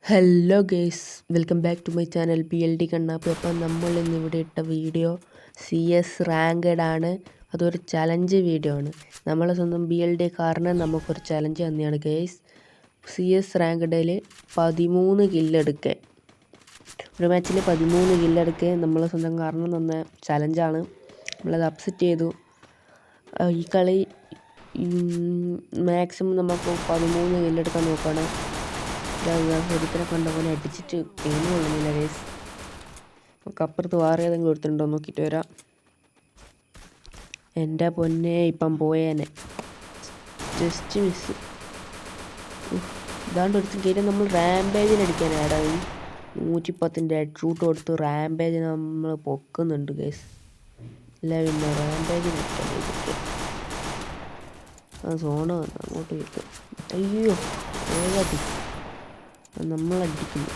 Hello guys, welcome back to my channel PLD കണ്ണാപ്പി. അപ്പം നമ്മൾ ഇന്നിവിടെ ഇട്ട വീഡിയോ CS റാങ്കഡ് ആണ്. അതൊരു ചലഞ്ച് വീഡിയോ ആണ്. നമ്മളെ സ്വന്തം BLD കാരണം നമുക്കൊരു ചലഞ്ച് തന്നെയാണ് ഗേസ്. CS റാങ്കഡിൽ 13 കില്ലെടുക്കുക, ഒരു മാച്ചിൽ 13 കില്ലെടുക്കുക നമ്മളെ സ്വന്തം കാരണം തന്ന ചലഞ്ചാണ്. നമ്മളത് അപ്സെറ്റ് ചെയ്തു. ഈ കളി മാക്സിമം നമുക്ക് 13 കില്ലെടുക്കാൻ നോക്കണം. ഒരുത്തനെ കണ്ട പോലെ അടിച്ചിട്ട് പേന് കൊള്ളുന്നില്ല ഗേസ്. നമുക്ക് അപ്പുറത്ത് വേറെ ഏതെങ്കിലും ഒരുത്തുണ്ടോ നോക്കിയിട്ട് വരാം. എൻ്റെ പൊന്നെ, ഇപ്പം പോയേനെ, ജസ്റ്റ് മിസ്. ഇതാണ്ട് ഒരുത്തും കയറി നമ്മൾ റാംപേജിന് അടിക്കാനാടാ. 110 ഹെഡ് ഷൂട്ട് കൊടുത്ത് റാംപേജിന് നമ്മൾ പൊക്കുന്നുണ്ട് ഗേസ്. അല്ല പിന്നെ റാംപേജിന് അടിക്കാൻ ആ സോണ് വന്ന് അങ്ങോട്ട് കിട്ടും. അയ്യോ, ഏകട്ടി നമ്മളടിക്കുന്നു.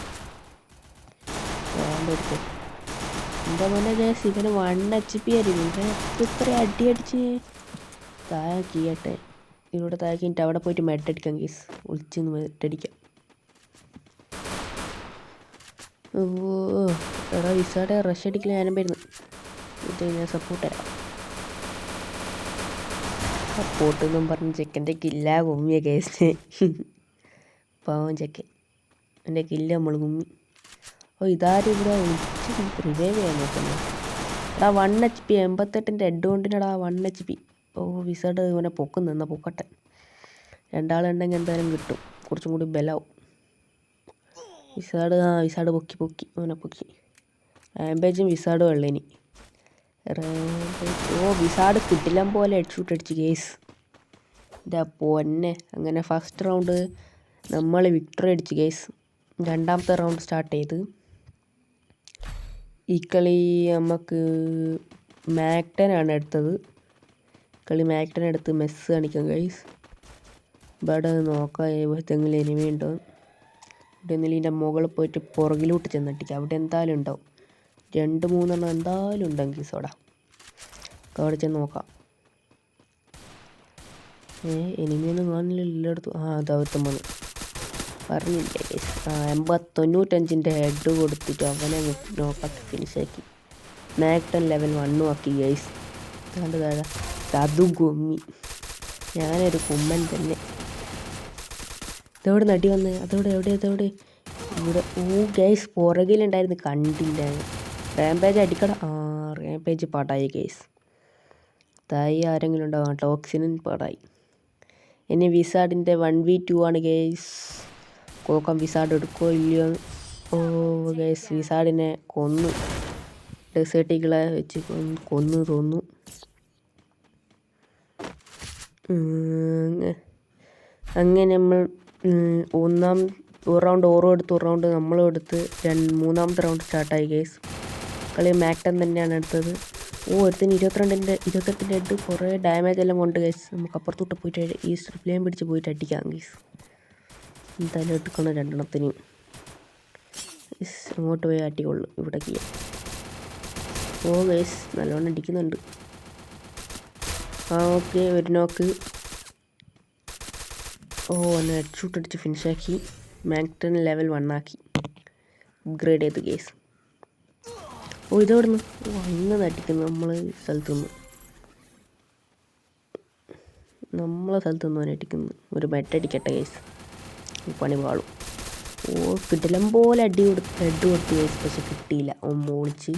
എന്താ പോലെ ഗേസ്, ഇവന് 1 HP ആയിരുന്നു. ഇവൻ ഇത്ര അടി അടിച്ച് താഴെക്കീയട്ടെ. ഇതിലൂടെ താഴെക്കിട്ട് അവിടെ പോയിട്ട് മെഡടിക്കാം ഗേസ്. ഒളിച്ചിന്ന് മെഡടിക്കാം. ഓ എടാ, വിസാടെ റഷ് അടിക്കൽ ഞാനും വരുന്നു. ഇത് ഞാൻ സപ്പോർട്ട് ചെയ്യാം. സപ്പോർട്ട് എന്നും പറഞ്ഞ് ചെക്കൻ്റെ കില്ല കുമ്മിയ കേസ്. പാവം ചെക്കൻ, എൻ്റെ കില്ല നമ്മൾ കുമ്മി. ഓ, ഇതാരും ഇവിടെ വിളിച്ച് റിവൈവ് ചെയ്യാൻ നോക്കുന്നത്. എടാ 1 HP, 88 ഹെഡ് കൊണ്ടിനടാ 1 HP. ഓ, വിസാഡ് ഇവനെ പൊക്കുന്നു. എന്നാൽ പൊക്കട്ടെ, രണ്ടാളുണ്ടെങ്കിൽ എന്തായാലും കിട്ടും, കുറച്ചും കൂടി ബലാവും. വിസാഡ് പൊക്കി അവനെ പൊക്കി. റാംപേജും വിസാഡും ഉള്ളേനി. ഓ, വിസാഡ് കിട്ടില്ല പോലെ ഹെഡ് ഷൂട്ട് അടിച്ച് കേസ്. എൻ്റെ പൊന്നെ, അങ്ങനെ ഫസ്റ്റ് റൗണ്ട് നമ്മൾ വിക്ടറി അടിച്ച് കേസ്. രണ്ടാമത്തെ റൗണ്ട് സ്റ്റാർട്ട് ചെയ്ത് ഈ കളി നമുക്ക് മാക്ടനാണ് എടുത്തത്. മാക്ടൻ എടുത്ത് മെസ്സ് കാണിക്കാം ഗൈസ്. ഇവിടെ നോക്കാം ഏതെങ്കിലും എനിമി ഉണ്ടോ. ഇവിടെ ഒന്നില്ല, ഇതിൻ്റെ മുകളിൽ പോയിട്ട് പുറകിലോട്ട് ചെന്നടിക്കാം. അവിടെ എന്തായാലും ഉണ്ടാവും, 2-3 എണ്ണം എന്തായാലും ഉണ്ടെങ്കിൽ സോടാ. അവിടെ ചെന്ന് നോക്കാം. എനിമിയൊന്നും കാണില്ല എല്ലായിടത്തും. അതവത്തും വന്നു പറഞ്ഞില്ല ഗൈസ്. 95 ഹെഡ് കൊടുത്തിട്ട് അവനെ നോക്കാക്കി ഫിനിഷാക്കി. മാക്ടൺ ലെവൽ 1 ആക്കി ഗൈസ്. കണ്ട് താഴെ അതും കുമ്മി. ഞാനൊരു കുമ്മൻ തന്നെ. ഇതോടെ നടി വന്ന് അതോടെ എവിടെ ഇവിടെ. ഓ ഗൈസ്, പുറകിലുണ്ടായിരുന്നു, കണ്ടില്ല. റാംപേജ് അടിക്കട. റാംപേജ് പാടായി ഗൈസ്. തായി ആരെങ്കിലും ഉണ്ടാവും, ടോക്സിനും പാടായി. ഇനി വിസാഡിൻ്റെ 1v2 ആണ് ഗൈസ്. നോക്കാം വിസാഡ് എടുക്കുമോ ഇല്ലയോ. ഓ ഗൈസ്, വിസാഡിനെ കൊന്നു. ഡെസേർട്ടികളെ വെച്ച് കൊന്നു തോന്നുന്നു. അങ്ങനെ നമ്മൾ ഒരു റൗണ്ട് ഓരോ എടുത്ത്, ഒരു റൗണ്ട് നമ്മളും എടുത്ത്, മൂന്നാമത്തെ റൗണ്ട് സ്റ്റാർട്ടായി ഗൈസ്. കളി മാക്ടൺ തന്നെയാണ് എടുത്തത്. ഒരുത്തിന് 28 ഹെഡ് കുറേ ഡാമേജ് എല്ലാം കൊണ്ട് ഗൈസ്. നമുക്ക് അപ്പുറത്തോട്ട് പോയിട്ട് ഈ സ്ട്രിപ്ലേയും പിടിച്ച് പോയിട്ട് അടിക്കാം ഗൈസ്. എന്തായാലും എടുക്കണം രണ്ടെണ്ണത്തിന്. അങ്ങോട്ട് പോയി അടികൊള്ളു, ഇവിടെ ചെയ്യാം. ഓ ഗൈസ്, നല്ലോണം അടിക്കുന്നുണ്ട്. ഓക്കെ, ഒരു നോക്ക്. ഒന്ന് ഹെഡ് ഷൂട്ട് അടിച്ച് ഫിനിഷാക്കി. മാക്ടൺ ലെവൽ 1 ആക്കി, അപ്ഗ്രേഡ് ചെയ്ത് ഗൈസ്. ഇതെവിടെ നിന്ന് അങ്ങനെ അടിക്കുന്നു. നമ്മളെ സ്ഥലത്തു നിന്ന് അവനെ അടിക്കുന്നു. ഒരു മെഡടിക്കട്ടെ ഗൈസ്, പണി പാളും. കിടിലം പോലെ ഹെഡ് കൊടുത്ത് ഗൈസ്. പക്ഷെ കിട്ടിയില്ല. മോളിച്ച്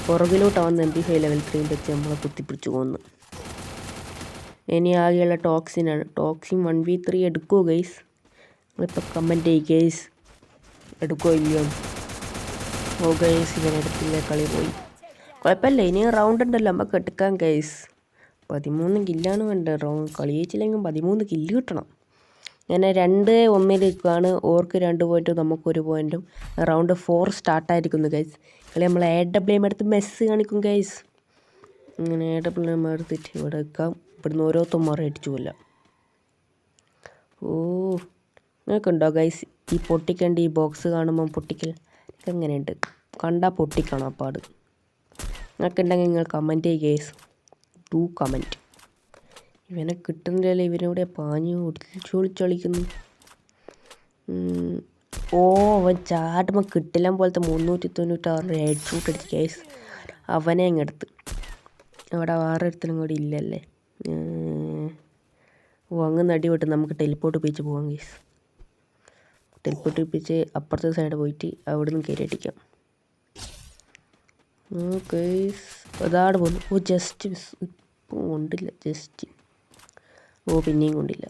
പുറകിലോട്ട് അവൻ MP5 ലെവൽ 3 വെച്ച് നമ്മളെ കുത്തിപ്പിടിച്ച് കൊന്നു. ഇനി ആകെയുള്ള ടോക്സിനാണ്. ടോക്സിൻ 1v3 എടുക്കുമോ ഗൈസ്? നിങ്ങളിപ്പോൾ കമൻറ്റ് ചെയ്യും ഗൈസ്, എടുക്കുമോ ഇല്ലയോ. ഓ ഗൈസ്, ഇവനെടുത്തില്ല, കളി പോയി. കുഴപ്പമില്ല, ഇനി റൗണ്ട് ഉണ്ടല്ലോ, നമുക്ക് എടുക്കാം ഗൈസ്. 13 കില്ലാണ് വേണ്ടത്. കളി ജയിച്ചില്ലെങ്കിൽ 13 കില്ല് കിട്ടണം. അങ്ങനെ 2-1 നിൽക്കുകയാണ്. ഓർക്ക് 2 പോയിൻറ്റും നമുക്കൊരു പോയിൻറ്റും. Round 4 സ്റ്റാർട്ടായിരിക്കുന്നു guys. കളി നമ്മൾ AWM എടുത്ത് മെസ്സ് കാണിക്കും ഗൈസ്. അങ്ങനെ AWM എടുത്തിട്ട് ഇവിടെ വെക്കാം. ഇവിടുന്ന് ഓരോരുത്തന്മാരെ അടിച്ചു കൊല്ലാം. നിങ്ങൾക്കുണ്ടോ ഗൈസ് ഈ പൊട്ടിക്കേണ്ട ഈ ബോക്സ് കാണുമ്പം പൊട്ടിക്കൽ എങ്ങനെയുണ്ട്? കണ്ടാൽ പൊട്ടിക്കണം അപ്പാട്. നിങ്ങൾക്കുണ്ടെങ്കിൽ നിങ്ങൾ കമൻറ്റ് ചെയ്യുക ഗൈസ്. To comment. ഇവനെ കിട്ടുന്നില്ലല്ലോ, ഇവനോടെ പാഞ്ഞു ഒളിച്ചൊളിക്കുന്നു. ഓ അവൻ ചാടുമ്പോൾ കിട്ടില്ല പോലത്തെ 396 ഹെഡ് ഷൂട്ട് അടിച്ച് ഗൈസ്. അവനെ അങ്ങ് എടുത്ത്. അവിടെ വേറെ ഒരുത്തനും കൂടി ഇല്ലല്ലേ. ഓ അങ്ങ് നടിവിട്ട് നമുക്ക് ടെലിപ്പോർട്ട് പിടിച്ച് പോകാം ഗൈസ്. ടെലിപ്പോർട്ട് പിടിച്ച് അപ്പുറത്തെ സൈഡ് പോയിട്ട് അവിടെ നിന്ന് കയറി അടിക്കാം. ഗൈസ് അതാണ് പോകുന്നു. ഓ ജസ്റ്റ് ഇപ്പം കൊണ്ടില്ല, ജസ്റ്റ്. ഓ പിന്നെയും കൊണ്ടില്ല.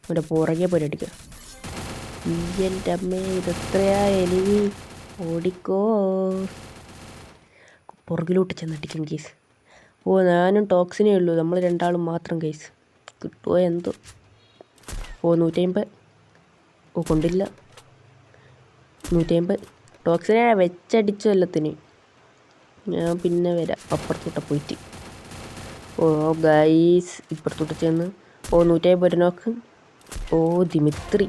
അവിടെ പുറകെ പോയി അടിക്കാം. എൻ്റെ അമ്മേ ഇതെത്രയാ എനിമി, ഓടിക്കോ. പുറകിലോട്ട് ചെന്നടിക്കും കേസ്. ഓ ഞാനും ടോക്സിനേ ഉള്ളൂ, നമ്മൾ രണ്ടാളും മാത്രം കേസ്. കിട്ടുമോ എന്തോ. ഓ 150. ഓ കൊണ്ടില്ല. 150 ടോക്സിനെ വെച്ചടിച്ചു എല്ലാത്തിന്. ഞാൻ പിന്നെ വരാം അപ്പുറത്തോട്ട് പോയിട്ട്. ഓ ഗൈസ് ഇപ്പുറത്തോട്ട് ചെന്ന്. ഓ 150 നോക്ക്. ഓ ദിമിത്രി,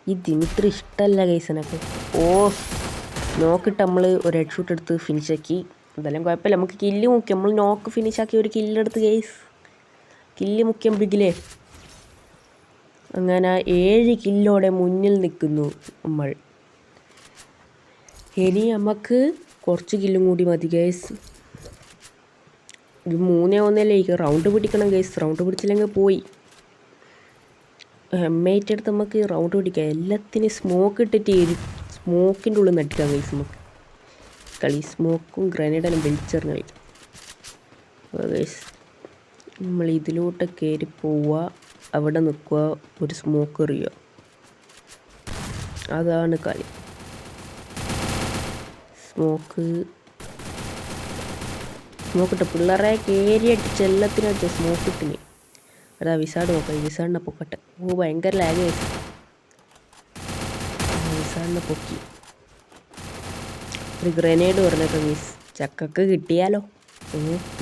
ഈ ദിമിത്രി ഇഷ്ടമല്ല ഗൈസ് എനിക്ക്. ഓ നോക്കിട്ട് നമ്മൾ ഒരു ഹെഡ് ഷൂട്ട് എടുത്ത് ഫിനിഷാക്കി. അതെല്ലാം കുഴപ്പമില്ല, നമുക്ക് കില്ല് മുഖ്യം. നമ്മൾ നോക്ക് ഫിനിഷാക്കി ഒരു കില്ലെടുത്ത് ഗൈസ്. കില്ല് മുഖ്യം ബിഗിലേ. അങ്ങനെ 7 കില്ലോടെ മുന്നിൽ നിൽക്കുന്നു നമ്മൾ. ഇനി നമുക്ക് കുറച്ച് കില്ലും കൂടി മതി ഗൈസ്. ഇത് 3-1 റൗണ്ട് പിടിക്കണം ഗൈസ്. റൗണ്ട് പിടിച്ചില്ലെങ്കിൽ പോയി. എമ്മേറ്റ് എടുത്ത് നമുക്ക് റൗണ്ട് പിടിക്കാം. എല്ലാത്തിനും സ്മോക്ക് ഇട്ടിട്ട് സ്മോക്കിൻ്റെ ഉള്ളിൽ നടിക്കാം ഗൈസ്. നമുക്ക് കളി സ്മോക്കും ഗ്രനേഡെല്ലാം വലിച്ചെറിഞ്ഞ് കളിക്കാം ഗൈസ്. നമ്മൾ ഇതിലോട്ട് കയറി പോവുക, അവിടെ നിൽക്കുക, ഒരു സ്മോക്ക് എറിയുക. അതാണ് കളി. സ്മോക്കിട്ട് പിള്ളേരെ കയറി അടിച്ച് എല്ലാത്തിനും അടിച്ച സ്മോക്കിട്ടിന്. അതാ വിസാഡ് നോക്കാം. വിസാഡിനെ പൊക്കട്ടെ. ഓ ഭയങ്കര ലാഗ് ഗൈസ്. വിസാഡിനെ പൊക്കി. ഒരു ഗ്രനേഡ് പറഞ്ഞേക്കാം ഗൈസ്. ചക്കക്ക് കിട്ടിയാലോ.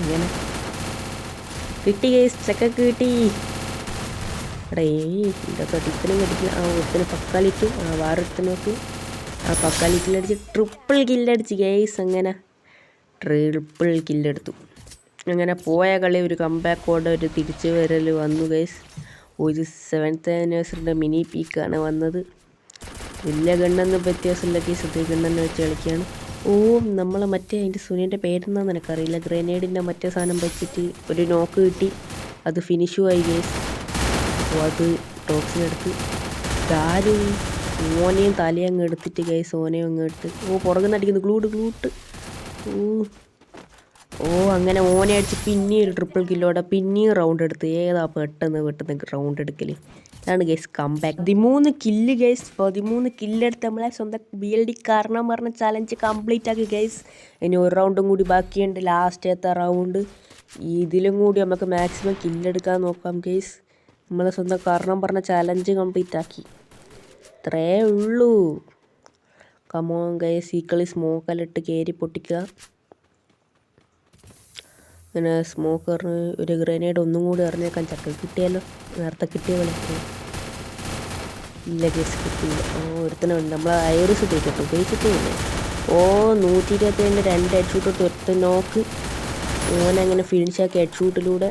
ഇങ്ങനെ കിട്ടി ഗൈസ്, ചക്കക്ക് കിട്ടി. എടാ ഇതൊക്കെ ഇത്തനും കടിക്കില്ല. ആ ഒരുത്തിന് പക്കാലിറ്റും വേറൊരുത്തനും നോക്ക്. ആ പക്കാലിറ്റിലടിച്ച് ട്രിപ്പിൾ കില്ലടിച്ച് ഗൈസ്. അങ്ങനെ ട്രിപ്പിൾ കില്ലെടുത്തു. അങ്ങനെ പോയ കളി ഒരു കംബാക്കോടെ ഒരു തിരിച്ചു വരൽ വന്നു ഗൈസ്. ഒരു 7th ആനിവേഴ്സറിൻ്റെ മിനി പീക്കാണ് വന്നത്. വലിയ ഗണ്ണൊന്നും വ്യത്യാസമില്ല ഗൈസ്. അതേ ഗണ്ണെന്ന് വെച്ച് കളിക്കുകയാണ്. ഓ നമ്മൾ മറ്റേ അതിൻ്റെ സുനിൻ്റെ പേരെന്നാന്ന് എനിക്കറിയില്ല. ഗ്രനേഡിൻ്റെ മറ്റേ സാധനം വെച്ചിട്ട് ഒരു നോക്ക് കിട്ടി. അത് ഫിനിഷും ആയി ഗൈസ്. അപ്പോൾ അത് ടോക്സിനെടുത്ത് കാര്യം ഓനെയും തലയും അങ്ങ് എടുത്തിട്ട് ഗൈസ്. ഓനെയും അങ്ങ് ഇട്ട് ഓ പുറകുന്ന് അടിക്കുന്നു. ഗ്ലൂട്ട്. ഓ അങ്ങനെ ഓനെ അടിച്ച് പിന്നെയും ഒരു ട്രിപ്പിൾ കില്ലോടെ പിന്നെയും റൗണ്ട് എടുത്ത്. ഏതാ പെട്ടെന്ന് റൗണ്ട് എടുക്കൽ. ഇതാണ് ഗൈസ് കംബാക്ക്. 13 kill guys. 13 കില്ലെടുത്ത് നമ്മളെ സ്വന്തം BLD കാരണം പറഞ്ഞ ചലഞ്ച് കംപ്ലീറ്റ് ആക്കി ഗൈസ്. ഇനി ഒരു റൗണ്ടും കൂടി ബാക്കിയുണ്ട്, ലാസ്റ്റത്തെ റൗണ്ട്. ഇതിലും കൂടി നമുക്ക് മാക്സിമം കില്ലെടുക്കാൻ നോക്കാം ഗൈസ്. നമ്മളെ സ്വന്തം കാരണം പറഞ്ഞ ചലഞ്ച് കംപ്ലീറ്റ് ആക്കി. ഇത്രേ ഉള്ളൂ. Come on guys. ഈ കളി സ്മോക്കെല്ലാം ഇട്ട് കയറി പൊട്ടിക്കുക. അങ്ങനെ സ്മോക്ക് എറിഞ്ഞ് ഒരു ഗ്രനേഡ് ഒന്നും കൂടി എറിഞ്ഞേക്കാൻ. ചക്ക കിട്ടിയാലോ. നേരത്തെ കിട്ടിയ പോലെ ഇല്ല ഗൈസ്, കിട്ടിയില്ല. ഒരുത്തനുണ്ട്. നമ്മൾ ഐറിസ് ഉപയോഗിച്ചിട്ടില്ലേ. ഓ 127 2 ഹെഡ് ഷൂട്ട് എടുത്ത് ഒരുത്തൻ നോക്ക്. അങ്ങനെ ഫിനിഷാക്കി ഹെഡ് ഷൂട്ടിലൂടെ.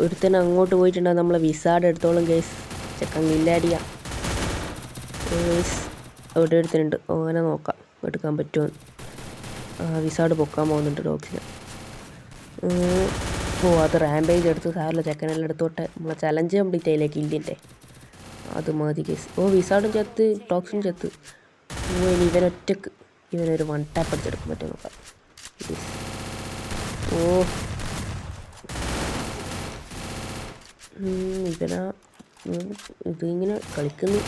ഒരുത്തൻ അങ്ങോട്ട് പോയിട്ടുണ്ടാകും. നമ്മളെ വിസാഡ് എടുത്തോളം ഗൈസ്. ചക്കൻ ഇല്ലാടിയ ഗൈസ്. അവിടെ ഒരുത്തനുണ്ട്. അങ്ങനെ നോക്കാം എടുക്കാൻ പറ്റുമോ. വിസാഡ് പൊക്കാൻ പോകുന്നുണ്ട് ടോക്സിനെ. ഓ അത് റാമ്പേജ് എടുത്ത് സാറില്ല. ചെക്കനെല്ലാം എടുത്തോട്ടെ. നമ്മളെ ചലഞ്ച് കംപ്ലീറ്റ് ആയില്ലേ കില്ലിൻ്റെ. അത് മതി കേസ്. ഓ വിസാഡും ചത്ത്, ടോക്സിനും ചത്ത്. ഓ ഇനി ഇവനൊരു 1 ടാപ്പ് അടിച്ചെടുക്കാൻ പറ്റും നോക്കാം. ഓ ഇതിങ്ങനെ കളിക്കുന്നു.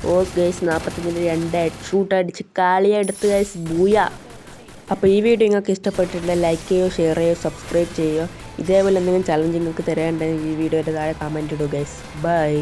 ഓ ഗൈസ് 45 2 ഹെഡ് ഷൂട്ട് അടിച്ച് കാളിയെടുത്ത് ഗൈസ്. ബൂയ. അപ്പോൾ ഈ വീഡിയോ നിങ്ങൾക്ക് ഇഷ്ടപ്പെട്ടിട്ടുണ്ടെങ്കിൽ ലൈക്ക് ചെയ്യുകയോ ഷെയർ ചെയ്യുകയോ സബ്സ്ക്രൈബ് ചെയ്യുക. ഇതേപോലെ എന്തെങ്കിലും ചലഞ്ച് നിങ്ങൾക്ക് തരാനുണ്ടെങ്കിൽ ഈ വീഡിയോയുടെ താഴെ കമൻറ്റ് ഇടുക ഗൈസ്. ബൈ.